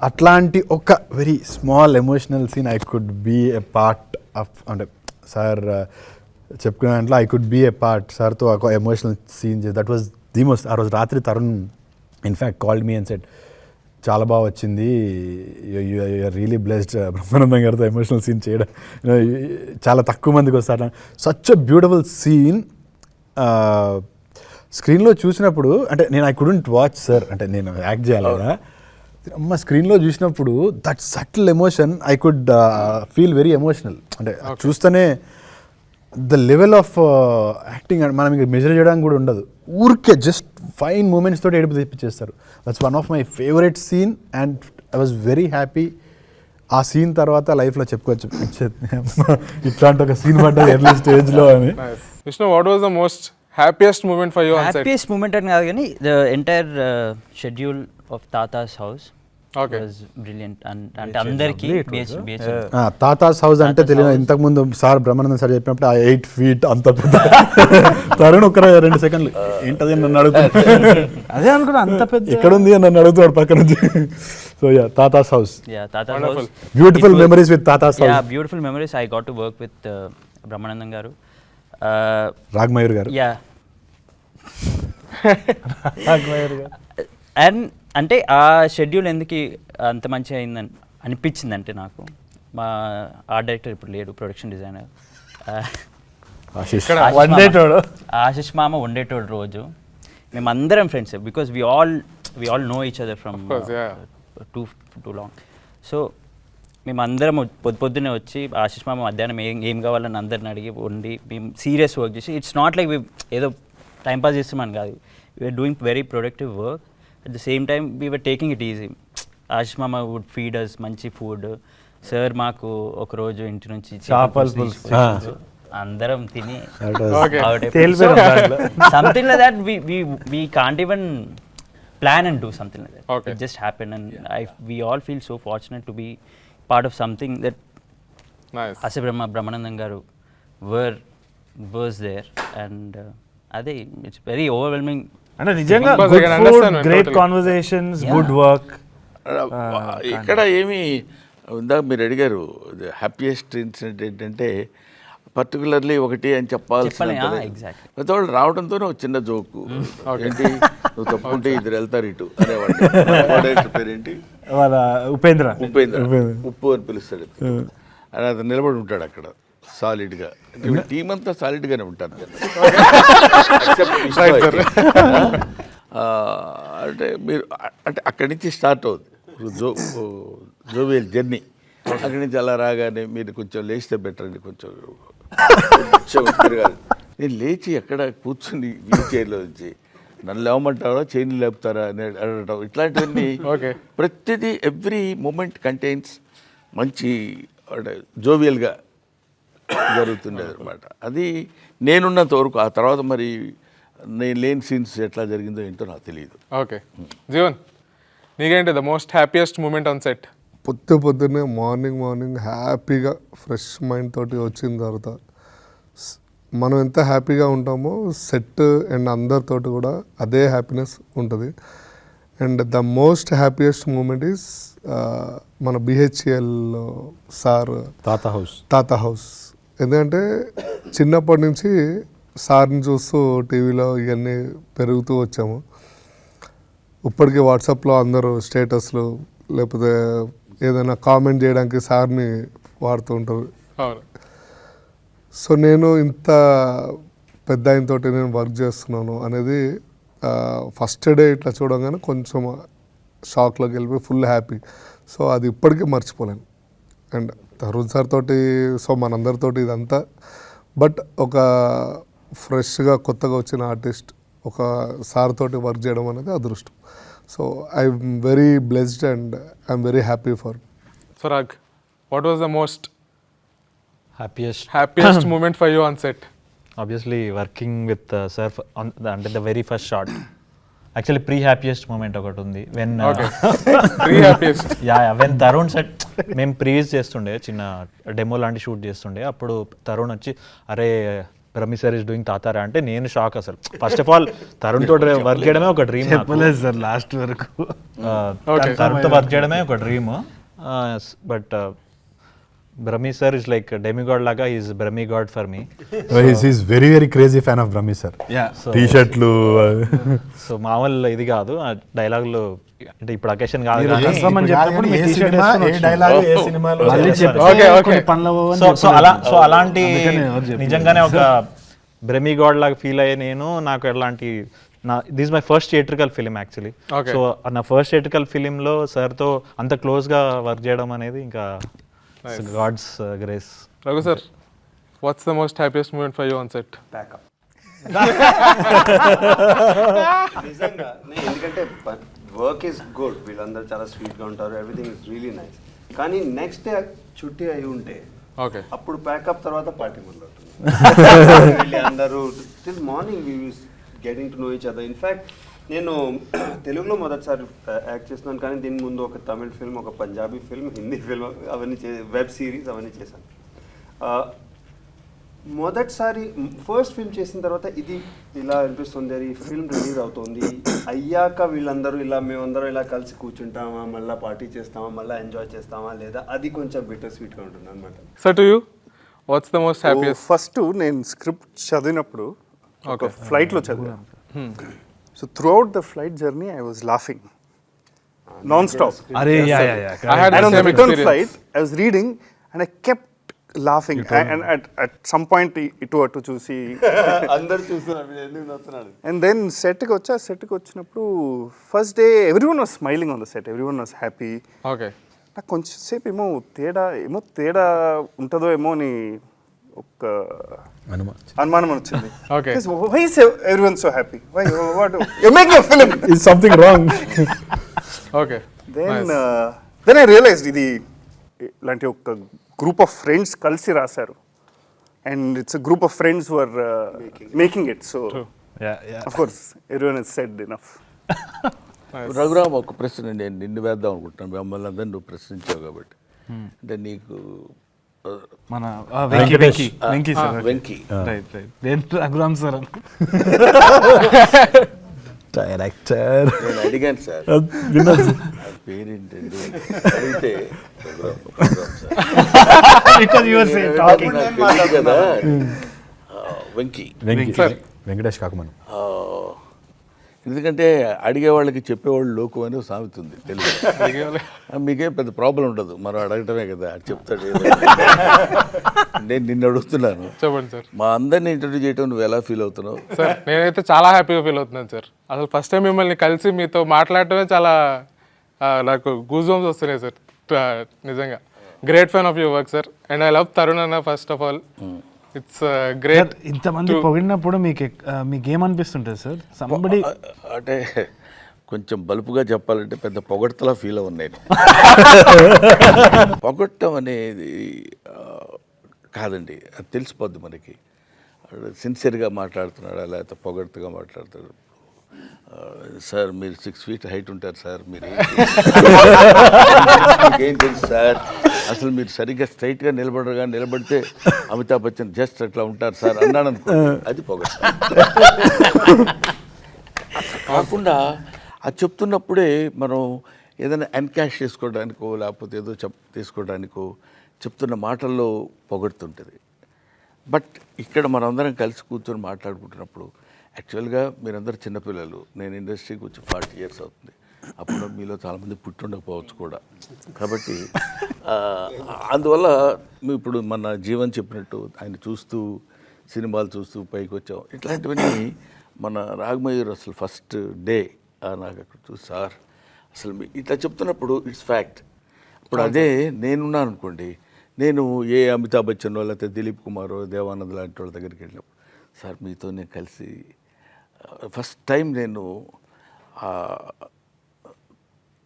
అట్లాంటి ఒక very small emotional scene I could be a part of. అంటే సార్ చెప్పుకునే దాంట్లో I could be a part. సార్తో ఒక emotional scene that was the most. ఆ రోజు రాత్రి Tarun in fact called me and said చాలా బాగా వచ్చింది, యూఆర్ రియలీ బ్లెస్డ్ బ్రహ్మానందం గారితో ఎమోషనల్ సీన్ చేయడం. చాలా తక్కువ మందికి వస్తారు. Such a beautiful scene. స్క్రీన్లో చూసినప్పుడు అంటే నేను ఐ కుడెంట్ వాచ్ సార్, అంటే నేను యాక్ట్ చేయాలి కదా, అమ్మ స్క్రీన్లో చూసినప్పుడు that subtle emotion I could feel very emotional. అంటే చూస్తేనే ద లెవెల్ ఆఫ్ యాక్టింగ్ మనం ఇంకా మెజర్ చేయడానికి కూడా ఉండదు. ఊరికే జస్ట్ ఫైన్ మూమెంట్స్ తోటి ఏడుపు తెప్పించేస్తారు. That's one of my favourite scene and I was very happy. ఆ సీన్ తర్వాత లైఫ్లో చెప్పుకోవచ్చు ఇట్లాంటి ఒక సీన్ పడ్డది ఎర్లీ స్టేజ్లో అని. Vishnu, what was the most happiest moment for you on set? Happiest moment అని కాదు కానీ ద ఎంటైర్ షెడ్యూల్ ఆఫ్ తాతాస్ హౌస్ వాజ్ బ్రిలియంట్. అంటే అందరికీ తాతాస్ హౌస్ అంటే తెలియదు. ఇంతకుముందు సార్ బ్రహ్మానందం సార్ చెప్పినప్పుడు ఆ 8 feet అంత పెద్ద తరుణ్ ఒక 2 సెకండ్లు ఏంటది నన్ను అడుగుతున్నాడు. అదే అనుకున్నా అంత పెద్ద ఎక్కడుంది అని నన్ను అడుగుతాడు పక్క నుంచి. సో యా తాతాస్ హౌస్, బ్యూటిఫుల్ మెమరీస్ విత్ తాతాస్ house. Beautiful memories. I got to work with Brahmanandam garu, Raag Mayur గారు. యా అండ్ అంటే ఆ షెడ్యూల్ ఎందుకు అంత మంచిగా అయిందని అనిపించింది అంటే నాకు మా ఆర్ట్ డైరెక్టర్ ఇప్పుడు లేడు, ప్రొడక్షన్ డిజైనర్ ఆశిష్ మామ ఉండేటోడు. రోజు మేమందరం friends because we all know each other from too long. So మేమందరం పొద్దున్నే వచ్చి ఆశిష్ మామ మధ్యాహ్నం ఏం కావాలని అందరిని అడిగి వండి మేము సీరియస్ వర్క్ చేసి, ఇట్స్ నాట్ లైక్ ఏదో టైంపాస్ చేస్తామని కాదు, we are doing very productive work. At the same time we were taking it easy. Ashish మామ వుడ్ ఫీడ్ అస్ మంచి ఫుడ్. సార్ మాకు ఒకరోజు ఇంటి నుంచి అందరం తిని something like that we can't even plan and do something like that. It just happened and we all feel so fortunate to be part of something that Ase Brahmanandam garu was there and ade it's very overwhelming. అంటే నిజంగా good food, great conversations, good work. ఇక్కడ ఏమి ఉందా మీరు అడిగారు హ్యాపీయెస్ట్ ఇన్సిడెంట్ ఏంటంటే పర్టికులర్లీ ఒకటి అని చెప్పాల్సి పెద్దవాళ్ళు రావడంతోనే ఒక చిన్న జోకు ఏంటి, నువ్వు తప్పుకుంటే ఇద్దరు వెళ్తారు ఇటు అనేవాడు. పేరేంటి? ఉపేంద్ర. ఉప్పు అని పిలుస్తాడు. అని అతను నిలబడి ఉంటాడు అక్కడ సాలిడ్గా. టీం అంతా సాలిడ్గానే ఉంటారు. అంటే మీరు అంటే అక్కడి నుంచి స్టార్ట్ అవుతుంది జోవియల్ జర్నీ. అక్కడి నుంచి అలా రాగానే మీరు కొంచెం లేచితే బెటర్ అండి, కొంచెం తిరగాలి. నేను లేచి ఎక్కడ కూర్చుని వీల్ చైర్లో నుంచి నన్ను లేవమంటారా చైన్ లేపుతారా అని అడగటం, ఇట్లాంటివన్నీ ప్రతిదీ ఎవ్రీ మూమెంట్ కంటైన్స్ మంచి జోవియల్గా జరుగుతుండేది అనమాట. అది నేనున్నంత వరకు. ఆ తర్వాత మరి నేను లేని సీన్స్ ఎట్లా జరిగిందో ఏంటో నాకు తెలియదు. ఓకే జీవన్, నీకేంటి the most happiest moment on set? పొద్దున్నే మార్నింగ్ హ్యాపీగా ఫ్రెష్ మైండ్ తోటి వచ్చిన తర్వాత మనం ఎంత హ్యాపీగా ఉంటామో సెట్ అండ్ అందరితోటి కూడా అదే హ్యాపీనెస్ ఉంటుంది. And the most happiest moment is మన బిహెచ్ఎల్ సార్ తాత హౌస్. ఎందుకంటే చిన్నప్పటి నుంచి సార్ని చూస్తూ టీవీలో ఇవన్నీ పెరుగుతూ వచ్చాము. ఇప్పటికీ వాట్సాప్లో అందరూ స్టేటస్లు లేకపోతే ఏదైనా కామెంట్ చేయడానికి సార్ని వాడుతూ ఉంటారు. సో నేను ఇంత పెద్ద ఆయనతోటి నేను వర్క్ చేస్తున్నాను అనేది ఫస్ట్ డే ఇట్లా చూడగానే కొంచెం షాక్లోకి వెళ్ళిపోయి ఫుల్ హ్యాపీ. సో అది ఇప్పటికీ మర్చిపోలేను. అండ్ తరుణ్ సార్ తోటి, సో మనందరితోటి ఇదంతా, బట్ ఒక ఫ్రెష్గా కొత్తగా వచ్చిన ఆర్టిస్ట్ ఒక సార్ తోటి వర్క్ చేయడం అనేది అదృష్టం. So I'm very blessed and I'm very happy for. So రాగ్, what was the most happiest moment for you on set? obviously working with sir on the very first shot. Actually pre-happiest moment ఒకటి ఉంది when happiest when Tarun set మేము ప్రీవియస్ చేస్తుండే చిన్న డెమో లాంటి షూట్ చేస్తుండే. అప్పుడు తరుణ్ వచ్చి అరే బ్రహ్మి సార్ ఇస్ డూయింగ్ తాతారా అంటే నేను షాక్ అసలు. ఫస్ట్ ఆఫ్ ఆల్ తరుణ్ తోటి వర్క్ చేయడమే ఒక డ్రీమ్. సార్ లాస్ట్ వరకు తరుణ్తో వర్క్ చేయడమే ఒక dream. But Brahmi sir is like a demigod laga. He is Brahmi god for me. He's very crazy fan of Brahmi sir. T-shirtలు. సో మామూలు ఇది కాదు డైలాగులు, అంటే ఇప్పుడు అకేషన్ కాదు. సో అలాంటి నిజంగానే ఒక బ్రహ్మి గాడ్ లాగా ఫీల్ అయ్యే నేను. నాకు ఎలాంటి this my first theatrical film actually. So నా ఫస్ట్ థియేట్రికల్ ఫిలింలో సార్తో అంత క్లోజ్గా వర్క్ చేయడం అనేది ఇంకా God's grace. Raghu sir, what's the most happiest moment for you on set? Pack up. నిజంగా ఎందుకంటే వర్క్ ఈస్ గుడ్, వీళ్ళందరూ చాలా స్వీట్గా ఉంటారు, ఎవ్రీథింగ్ ఇస్ రియలీ నైస్. కానీ నెక్స్ట్ డే చుట్టి అయి ఉంటే ఓకే అప్పుడు ప్యాకప్ తర్వాత పార్టీ మొదలవుతుంది. అందరూ till morning we use getting to know each other. In fact నేను తెలుగులో మొదటిసారి యాక్ట్ చేస్తున్నాను, కానీ దీని ముందు ఒక తమిళ్ ఫిల్మ్, ఒక పంజాబీ ఫిల్మ్, హిందీ ఫిల్మ్, అవన్నీ వెబ్ సిరీస్ అవన్నీ చేశాను. మొదటిసారి ఫస్ట్ ఫిల్మ్ చేసిన తర్వాత ఇది ఇలా అనిపిస్తుంది, ఈ ఫిల్మ్ రిలీజ్ అవుతుంది అయ్యాక వీళ్ళందరూ ఇలా మేమందరం ఇలా కలిసి కూర్చుంటామా, మళ్ళీ పార్టీ చేస్తామా, మళ్ళీ ఎంజాయ్ చేస్తామా లేదా, అది కొంచెం బిటర్ స్వీట్గా ఉంటుంది అనమాట. So to you what's the most happiest? First నేను స్క్రిప్ట్ చదివినప్పుడు ఒక ఫ్లైట్లో చదివాను. So throughout the flight journey, I was laughing non-stop. I had and the on the same return experience. flight, I was reading and I kept laughing. And at some point, it was to choose. అందరు చూస్తున్నారు ఎందుకు నవ్వుతున్నాడు. And then set ki vachinappudu first day everyone was smiling on the set. Everyone was happy. Okay. నాకు కొంచెం సేపు ఏమో తేడా ఉంటుందో ఏమో అని ఒక అనుమానం వచ్చింది. Okay. Why is everyone so happy? Why? What? You're making a film. Is something wrong? Okay. Then I realized ఇది ఇలాంటి ఒక గ్రూప్ ఆఫ్ ఫ్రెండ్స్ కలిసి రాశారు. And it's a group of friends who are making it. So, of course, everyone has said enough. Raghuram, ఒక ప్రశ్న నేను నిన్ను వేద్దాం అనుకుంటున్నాను, మిమ్మల్ని అందరినీ నువ్వు ప్రశ్నించావు కాబట్టి. అంటే నీకు మన వెంకీ వెంకీ రఘురామ్ సార్ డైరెక్టర్ నేను అడిగాను సార్ పేరేంటండి అడిగితే కదా వెంకీ వెంకటేష్ కాకమను. ఎందుకంటే అడిగేవాళ్ళకి చెప్పేవాళ్ళు లోకు అని సామెత ఉంది తెలుగు. మీకేం పెద్ద ప్రాబ్లం ఉండదు, మనం అడగటమే కదా, చెప్తాడు. నేను నిన్ను అడుగుతున్నాను, చెప్పండి సార్. మా అందరినీ ఇంటర్వ్యూ చేయటం నువ్వు ఎలా ఫీల్ అవుతున్నావు? సార్ నేనైతే చాలా హ్యాపీగా ఫీల్ అవుతున్నాను సార్. అసలు ఫస్ట్ టైం మిమ్మల్ని కలిసి మీతో మాట్లాడటమే చాలా నాకు గూస్ బంప్స్ వస్తున్నాయి సార్. నిజంగా great fan of your work sir. And I love Tarun అన్న first of all. It's great. ఇంతమంది పొగిడినప్పుడు మీకేమనిపిస్తుంటుంది సార్? సంబడి అంటే కొంచెం బలుపుగా చెప్పాలంటే పెద్ద పొగడ్తలా ఫీల్ అవ్వను నేను. పొగట్టం అనేది కాదండి, అది తెలిసిపోద్ది మనకి. సిన్సియర్గా మాట్లాడుతున్నాడా లేకపోతే పొగడ్తగా మాట్లాడుతున్నాడు. సార్ మీరు 6 feet హైట్ ఉంటారు సార్, మీరు ఏం తెలుసు సార్, అసలు మీరు సరిగ్గా స్ట్రైట్గా నిలబడితే అమితాబ్ బచ్చన్ జస్ట్ అట్లా ఉంటారు సార్ అన్నాడు అనుకో, అది పొగడ్త. కాకుండా అది చెప్తున్నప్పుడే మనం ఏదైనా ఎన్కాష్ చేసుకోవడానికో లేకపోతే ఏదో తీసుకోవడానికో చెప్తున్న మాటల్లో పొగడుతుంటుంది. బట్ ఇక్కడ మనందరం కలిసి కూర్చొని మాట్లాడుకుంటున్నప్పుడు యాక్చువల్గా మీరందరూ చిన్నపిల్లలు, నేను ఇండస్ట్రీకి వచ్చి 40 years అవుతుంది. అప్పుడు మీలో చాలామంది పుట్టి ఉండకపోవచ్చు కూడా. కాబట్టి అందువల్ల ఇప్పుడు మన జీవన్ చెప్పినట్టు ఆయన చూస్తూ సినిమాలు చూస్తూ పైకి వచ్చాం. ఇట్లాంటివన్నీ మన రాగమయూర్ అసలు ఫస్ట్ డే నాకు అక్కడ చూసి సార్ అసలు ఇట్లా చెప్తున్నప్పుడు ఇట్స్ ఫ్యాక్ట్. ఇప్పుడు అదే నేనున్నాను అనుకోండి, నేను ఏ అమితాబ్ బచ్చన్ లేకపోతే దిలీప్ కుమార్ దేవానంద్ లాంటి వాళ్ళ దగ్గరికి వెళ్ళినప్పుడు సార్ మీతో నేను కలిసి ఫస్ట్ టైం నేను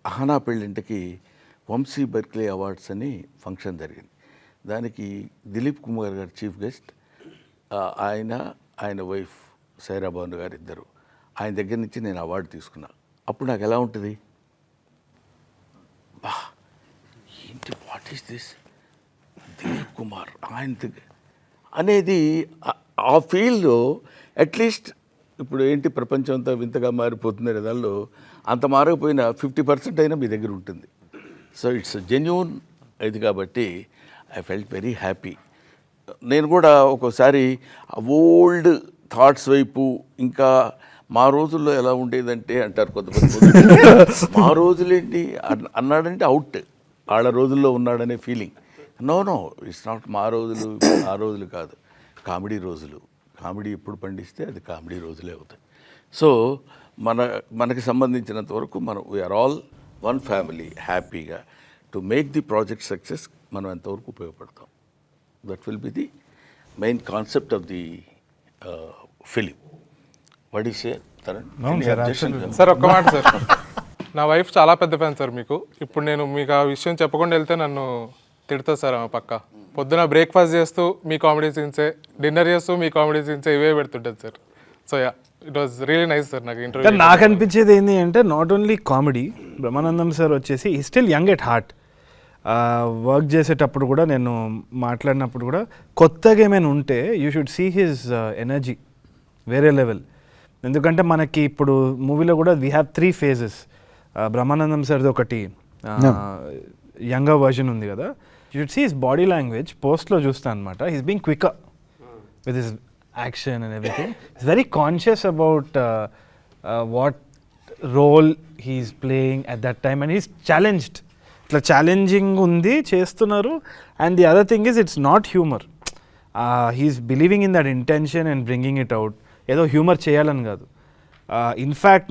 అహనా పెళ్ళింటికి వంశీ బర్క్లీ అవార్డ్స్ అని ఫంక్షన్ జరిగింది. దానికి దిలీప్ కుమార్ గారు చీఫ్ గెస్ట్, ఆయన వైఫ్ సైరా భాను గారు ఇద్దరు. ఆయన దగ్గర నుంచి నేను అవార్డు తీసుకున్నా. అప్పుడు నాకు ఎలా ఉంటుంది, బా ఏంటి what is this Dilip Kumar ఆయన అనేది ఆ ఫీల్డ్లో అట్లీస్ట్ ఇప్పుడు ఏంటి ప్రపంచం అంతా వింతగా మారిపోతుంది దానిలో అంత మారకపోయినా 50% అయినా మీ దగ్గర ఉంటుంది. సో ఇట్స్ జెన్యూన్ ఇది కాబట్టి ఐ ఫెల్ట్ వెరీ హ్యాపీ. నేను కూడా ఒక్కోసారి ఓల్డ్ థాట్స్ వైపు ఇంకా మా రోజుల్లో ఎలా ఉండేదంటే అంటారు కొంతమంది, మా రోజులేంటి అన్నాడంటే అవుట్, వాళ్ళ రోజుల్లో ఉన్నాడనే ఫీలింగ్. నో ఇట్స్ నాట్ మా రోజులు ఆ రోజులు కాదు, కామెడీ రోజులు. కామెడీ ఎప్పుడు పండిస్తే అది కామెడీ రోజులే అవుతాయి. సో మనకి సంబంధించినంత వరకు మనం వీఆర్ ఆల్ వన్ ఫ్యామిలీ. హ్యాపీగా to make the project success మనం ఎంతవరకు ఉపయోగపడతాం, that will be the main concept of the film. What is sir ఒక్క మాట సార్, నా వైఫ్ చాలా పెద్ద ఫ్యాన్ సార్ మీకు. ఇప్పుడు నేను మీకు ఆ విషయం చెప్పకుండా వెళ్తే నన్ను తిడుతుంది సార్ ఆమె పక్క. పొద్దున బ్రేక్ఫాస్ట్ చేస్తూ మీ కామెడీ సీన్సే, డిన్నర్ చేస్తూ మీ కామెడీ సీన్సే ఇవే పెడుతుంటుంది sir. So yeah it was really nice sir. నాకు ఇంటర్వ్యూ నాకు అనిపించేది ఏంటి అంటే not only comedy, Brahmanandam sir వచ్చేసి ఈ still young at heart. Work చేసేటప్పుడు కూడా నేను మాట్లాడినప్పుడు కూడా కొత్తగా ఏమైనా ఉంటే you should see his energy వేరే లెవెల్. ఎందుకంటే మనకి ఇప్పుడు మూవీలో కూడా వీ హ్యావ్ 3 phases. బ్రహ్మానందం సార్ది ఒకటి యంగర్ వర్జన్ ఉంది కదా, you should see his body language. పోస్ట్లో చూస్తాను అనమాట, he's being quicker with his action and everything. Is very conscious about what role he's playing at that time and he's challenged. ఇట్లా ఛాలెంజింగ్ ఉంది, చేస్తున్నారు. And the other thing is it's not humour, he's believing in that intention and bringing it out. ఏదో హ్యూమర్ చేయాలని కాదు. ఇన్ఫ్యాక్ట్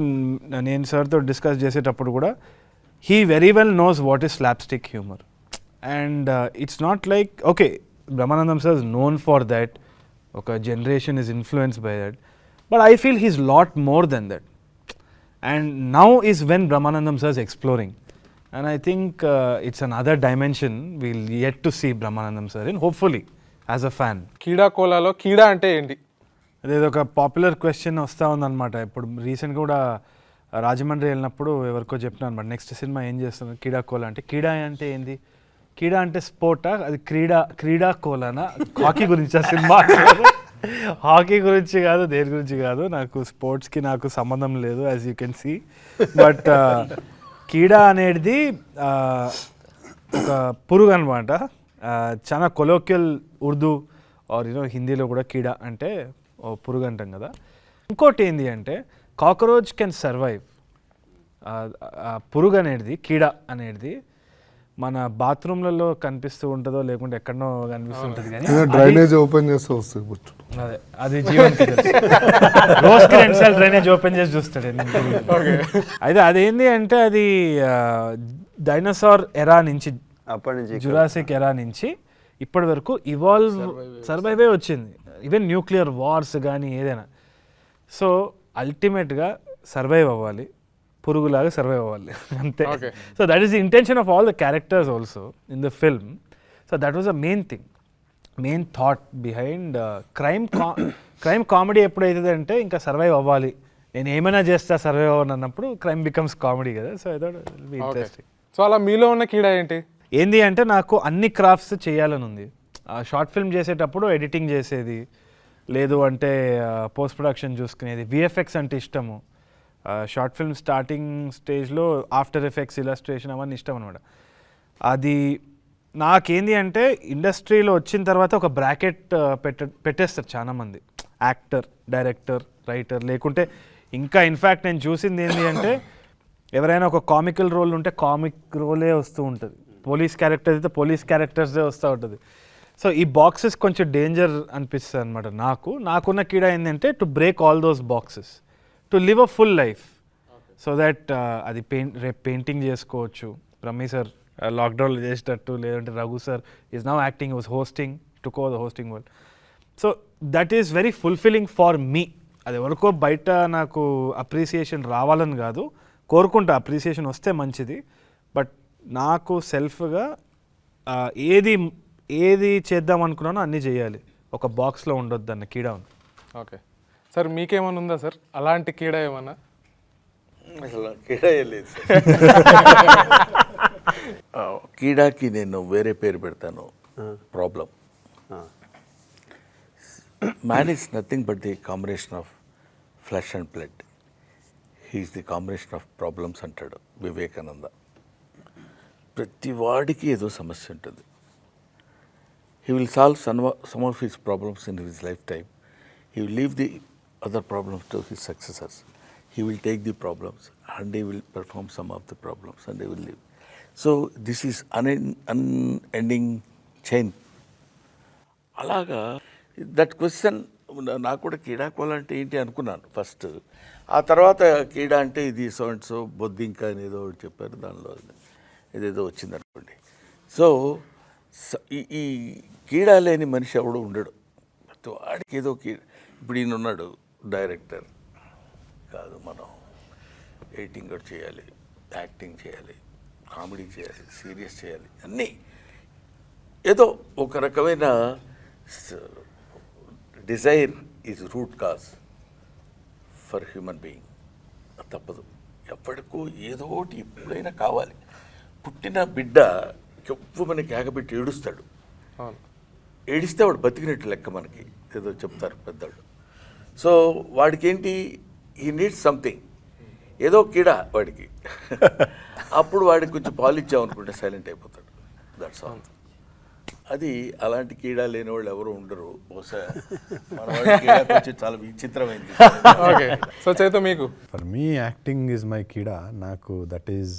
నేను సార్తో డిస్కస్ చేసేటప్పుడు కూడా he very well knows what is slapstick humour. And it's not like okay Brahmanandam sir is known for that, ఒక generation is influenced by that, but I feel he's lot more than that. And now is when Brahmanandam sir is exploring. And I think it's another dimension we'll yet to see Brahmanandam sir in, hopefully, as a fan. కీడా కోలాలో కీడా అంటే ఏంటి? అదేదో ఒక పాపులర్ క్వశ్చన్ వస్తూ ఉందన్నమాట. ఇప్పుడు రీసెంట్గా కూడా రాజమండ్రి వెళ్ళినప్పుడు ఎవరికో చెప్పినా అనమాట, నెక్స్ట్ సినిమా ఏం చేస్తున్నారు కీడా కోలా అంటే. కీడా అంటే ఏంది? కీడా అంటే స్పోర్టా? అది క్రీడా కోలానా? హాకీ గురించి ఆ సినిమా? హాకీ గురించి కాదు, దేని గురించి కాదు, నాకు స్పోర్ట్స్కి నాకు సంబంధం లేదు, as you can see. But కీడా అనేది ఒక పురుగు అనమాట. చాలా కొలోక్యల్ ఉర్దూ ఆర్ హిందీలో కూడా కీడా అంటే పురుగు అంటాం కదా. ఇంకోటి ఏంటి అంటే కాక్రోచ్ కెన్ సర్వైవ్. పురుగు అనేది, కీడా అనేది మన బాత్రూమ్లలో కనిపిస్తూ ఉంటుందో లేకుంటే ఎక్కడనో కనిపిస్తూ ఉంటుంది కానీ డ్రైనేజ్ ఓపెన్ చేస్తే వస్తుంది బుచ్చు. అదే అది జీవన్కి తెలుసు. రోజుకి 2 సార్లు డ్రైనేజ్ ఓపెన్ చేసి చూస్తాడు. అయితే అదేంటి అంటే అది డైనోసార్ ఎరా నుంచి, అప్పటి నుంచి జురాసిక్ ఎరా నుంచి ఇప్పటి వరకు సర్వైవే వచ్చింది. ఈవెన్ న్యూక్లియర్ వార్స్ కానీ ఏదైనా. సో అల్టిమేట్గా సర్వైవ్ అవ్వాలి, పురుగులాగా సర్వైవ్ అవ్వాలి అంతే. So that is the intention of all the characters also in the film. So that was a main thought behind crime comedy ఎప్పుడైతుంది అంటే ఇంకా సర్వైవ్ అవ్వాలి, నేను ఏమైనా చేస్తా సర్వైవ్ అవ్వను అన్నప్పుడు క్రైమ్ బికమ్స్ కామెడీ కదా. So I thought it will be interesting. So అలా మీలో ఉన్న కీడా ఏంటి అంటే నాకు అన్ని క్రాఫ్ట్స్ చేయాలని ఉంది. షార్ట్ ఫిల్మ్ చేసేటప్పుడు ఎడిటింగ్ చేసేది, లేదు అంటే పోస్ట్ ప్రొడక్షన్ చూసుకునేది, విఎఫ్ఎక్స్ అంటే ఇష్టము. షార్ట్ ఫిల్మ్ స్టార్టింగ్ స్టేజ్లో ఆఫ్టర్ ఎఫెక్ట్స్, ఇలస్ట్రేషన్ అవన్నీ ఇష్టం అనమాట. అది నాకేంది అంటే ఇండస్ట్రీలో వచ్చిన తర్వాత ఒక బ్రాకెట్ పెట్టేస్తారు చాలామంది, యాక్టర్, డైరెక్టర్, రైటర్, లేకుంటే ఇంకా ఇన్ఫ్యాక్ట్ నేను చూసింది ఏంటి అంటే ఎవరైనా ఒక కామికల్ రోల్ ఉంటే కామిక్ రోలే వస్తూ ఉంటుంది, పోలీస్ క్యారెక్టర్స్ అయితే పోలీస్ క్యారెక్టర్సే వస్తూ ఉంటుంది. సో ఈ బాక్సెస్ కొంచెం డేంజర్ అనిపిస్తుంది అనమాట. నాకున్న కీడా ఏంటంటే to break all those boxes, to live a full life. So that అది రేపు పెయింటింగ్ చేసుకోవచ్చు, రమీ సార్ లాక్డౌన్లో చేసేటట్టు, లేదంటే Raghu sir is now acting, was hosting, took over the hosting world. So that is very fulfilling for me. అది ఎవరికో బయట నాకు అప్రిసియేషన్ రావాలని కాదు, కోరుకుంటా అప్రిసియేషన్ వస్తే మంచిది. బట్ నాకు సెల్ఫ్గా ఏది చేద్దాం అనుకున్నానో అన్నీ చేయాలి, ఒక బాక్స్లో ఉండొద్దు అన్న కీడా ఉంది. ఓకే సార్, మీకేమైనా ఉందా సార్ అలాంటి కీడా ఏమన్నా? అసలు కీడా లేదు సార్. కీడాకి నేను వేరే పేరు పెడతాను, problem. Man is nothing but the combination of flesh and blood. He is the combination of problems అంటాడు వివేకానంద. ప్రతి వాడికి ఏదో సమస్య ఉంటుంది. He will solve some of his problems in his lifetime. He will leave the other problems to his successors. He will take the problems and he will perform some of the problems and he will leave. So this is unending chain. అలాగా దట్ క్వశ్చన్ నాకు కూడా కీడా కోలా అంటే ఏంటి అనుకున్నాను ఫస్ట్. ఆ తర్వాత కీడా అంటే ఇది సో అండ్ సో బొద్దింక అనేదో చెప్పారు, దానిలో ఏదేదో వచ్చింది అనుకోండి. సో ఈ కీడా లేని మనిషి ఎవడు ఉండడు, వాడికి ఏదో ఇప్పుడు ఈయన ఉన్నాడు డైరెక్టర్ కాదు, మనం ఎడిటింగ్ కూడా చేయాలి, యాక్టింగ్ చేయాలి, కామెడీ చేయాలి, సీరియస్ చేయాలి, అన్నీ ఏదో ఒక రకమైన Dzire is root cause for human being. తప్పదు, ఎప్పటికో ఏదో ఒకటి ఎప్పుడైనా కావాలి. పుట్టిన బిడ్డ మనకి కేకబెట్టి ఏడుస్తాడు, ఏడిస్తే వాడు బతికినట్టు లెక్క మనకి ఏదో చెప్తారు పెద్దవాళ్ళు. సో వాడికి ఏంటి, హీ నీడ్స్ సంథింగ్, ఏదో కీడా వాడికి. అప్పుడు వాడికి కొంచెం పాలు ఇచ్చామనుకుంటే సైలెంట్ అయిపోతాడు. That's all. అది అలాంటి కీడా లేని వాళ్ళు ఎవరు ఉండరు. బహుశా మన వాడి కీడా కొంచెం చాలా విచిత్రమైంది. ఓకే, సో చైతో మీకు? For me acting is my keeda. నాకు దట్ ఈజ్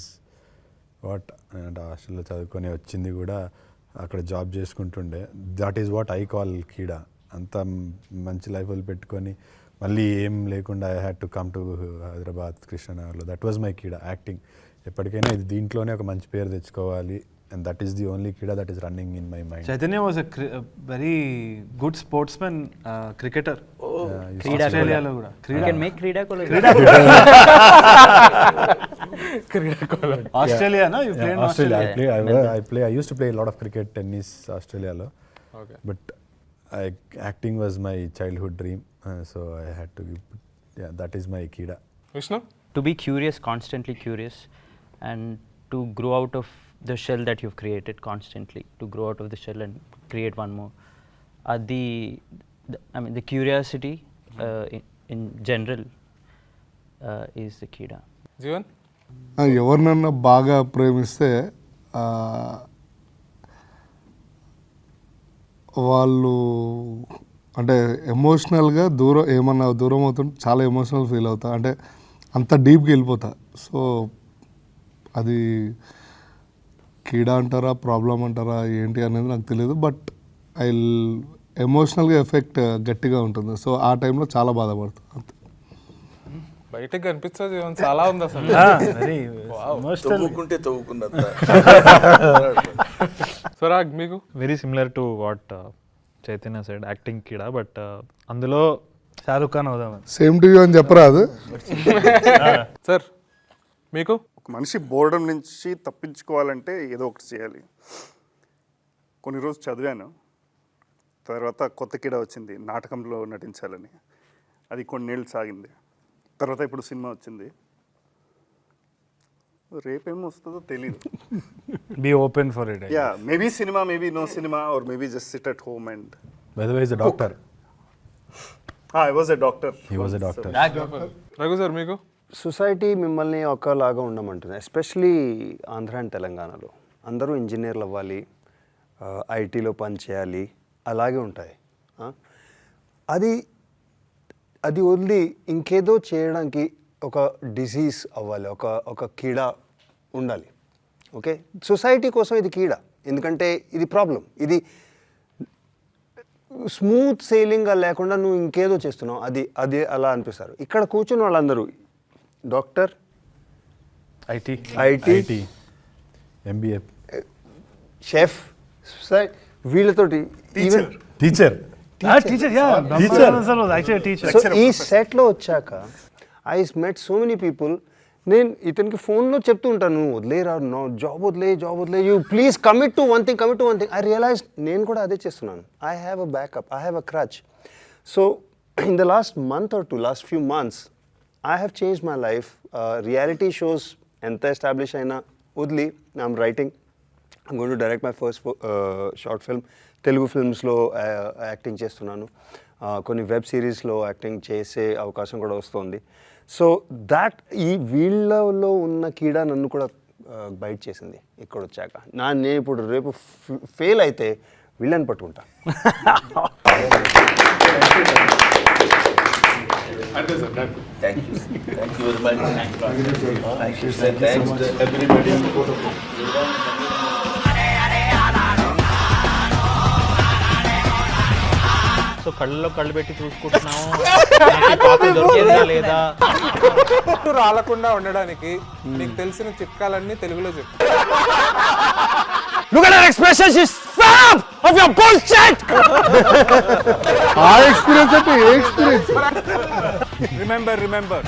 వాట్, అంటే హాస్టల్లో చదువుకొని వచ్చింది కూడా, అక్కడ జాబ్ చేసుకుంటుండే, that is what I call keeda. అంత మంచి లైఫ్ పెట్టుకొని మళ్ళీ ఏం లేకుండా I had to come to Hyderabad, కృష్ణనగర్లో. That was my keeda, acting. ఎప్పటికైనా ఇది దీంట్లోనే ఒక మంచి పేరు తెచ్చుకోవాలి, and that is the only kida that is running in my mind. Chaitanya was a very good sportsman, cricketer. Australia lo kuda. You can make Keeda Cola. Keeda Cola. Australia, no? You played in Australia. Australia. I used to play a lot of cricket, tennis, Australia lo. Okay. But acting was my childhood dream, so I had to give, that is my kida. Vishnu? To be curious, constantly curious, and to grow out of the shell that you've created constantly, to grow out of the shell and create one more. The curiosity in general is the kida. Jeevan? ఎవరినన్నా బాగా ప్రేమిస్తే వాళ్ళు అంటే ఎమోషనల్గా ఏమన్నా దూరం అవుతుంటే చాలా ఎమోషనల్ ఫీల్ అవుతా, అంటే అంత డీప్గా వెళ్ళిపోతా. సో అది కీడా అంటారా ప్రాబ్లం అంటారా ఏంటి అనేది నాకు తెలియదు, బట్ ఐ ఎమోషనల్గా ఎఫెక్ట్ గట్టిగా ఉంటుంది. సో ఆ టైంలో చాలా బాధపడుతుంది అంతే. బయటకు కనిపించేది చాలా ఉంది అసలు. వెరీ తవ్వుకుంటే తవ్వుకున్నంత. స్వరాగ్ మీకు? Very similar to what Chaitanya said acting keeda, but అందులో షారుఖ్ ఖాన్ అవుదామని. సేమ్ టు యూ అని చెప్పరాదు. సార్ మీకు? ఒక మనిషి బోర్డం నుంచి తప్పించుకోవాలంటే ఏదో ఒకటి చేయాలి. కొన్ని రోజులు చదివాను, తర్వాత కొత్త కీడ వచ్చింది నాటకంలో నటించాలని. అది కొన్నేళ్ళు సాగింది. తర్వాత ఇప్పుడు సినిమా వచ్చింది. రేపేమో వస్తుందో తెలీదు. Be open for it. Yeah, maybe cinema, maybe no cinema, or maybe just sit at home and. By the way is a doctor. I was a doctor. He was a doctor. Raghu sir మీకు? సొసైటీ మిమ్మల్ని ఒకలాగా ఉండమంటుంది, ఎస్పెషలీ ఆంధ్ర అండ్ తెలంగాణలో. అందరూ ఇంజనీర్లు అవ్వాలి, ఐటీలో పని చేయాలి, అలాగే ఉంటాయి. అది అది వదిలి ఇంకేదో చేయడానికి ఒక డిసీజ్ అవ్వాలి, ఒక కీడా ఉండాలి. ఓకే, సొసైటీ కోసం ఇది కీడా, ఎందుకంటే ఇది ప్రాబ్లం. ఇది స్మూత్ సెయిలింగ్గా లేకుండా నువ్వు ఇంకేదో చేస్తున్నావు, అది అలా అనిపిస్తారు. ఇక్కడ కూర్చున్న వాళ్ళందరూ డాక్టర్, ఐటీ, ఎంబీఏ, షెఫ్, వీళ్ళతోటి ఈవెన్ టీచర్. సో ఈ సెట్లో వచ్చాక I met so many people. నేను ఇతనికి ఫోన్లో చెప్తూ ఉంటాను, నువ్వు వదిలేరా, జాబ్ వదిలే, you please commit to one thing. I realise నేను కూడా అదే చేస్తున్నాను. I have a backup, I have a crutch. So in the last month or two, last few months I have changed my life. Reality shows enta establish aina udli. I'm writing. I'm going to direct my first short film. Telugu films lo acting chestunnanu. Konni web series lo acting chese avakasham kuda vastundi. So that ee veelalo unna keeda nannu kuda bite chesindi ikkada vachaka. నేను ఇప్పుడు రేపు ఫెయిల్ అయితే వీళ్ళని పట్టుకుంటా. Thank you very much. Thank you, sir. Thanks to everybody. So కళ్ళలో కళ్ళు పెట్టి చూసుకుంటున్నాము నాకు పాప దొరికేదా లేదా. రాలకుండా ఉండడానికి మీకు తెలిసిన చిట్కాలన్నీ తెలుగులో చెప్పు. Look at her expression, she's fed up of your bullshit! ఆ ఎక్స్పీరియన్స్ అంటే ఏ ఎక్స్పీరియన్స్? Remember.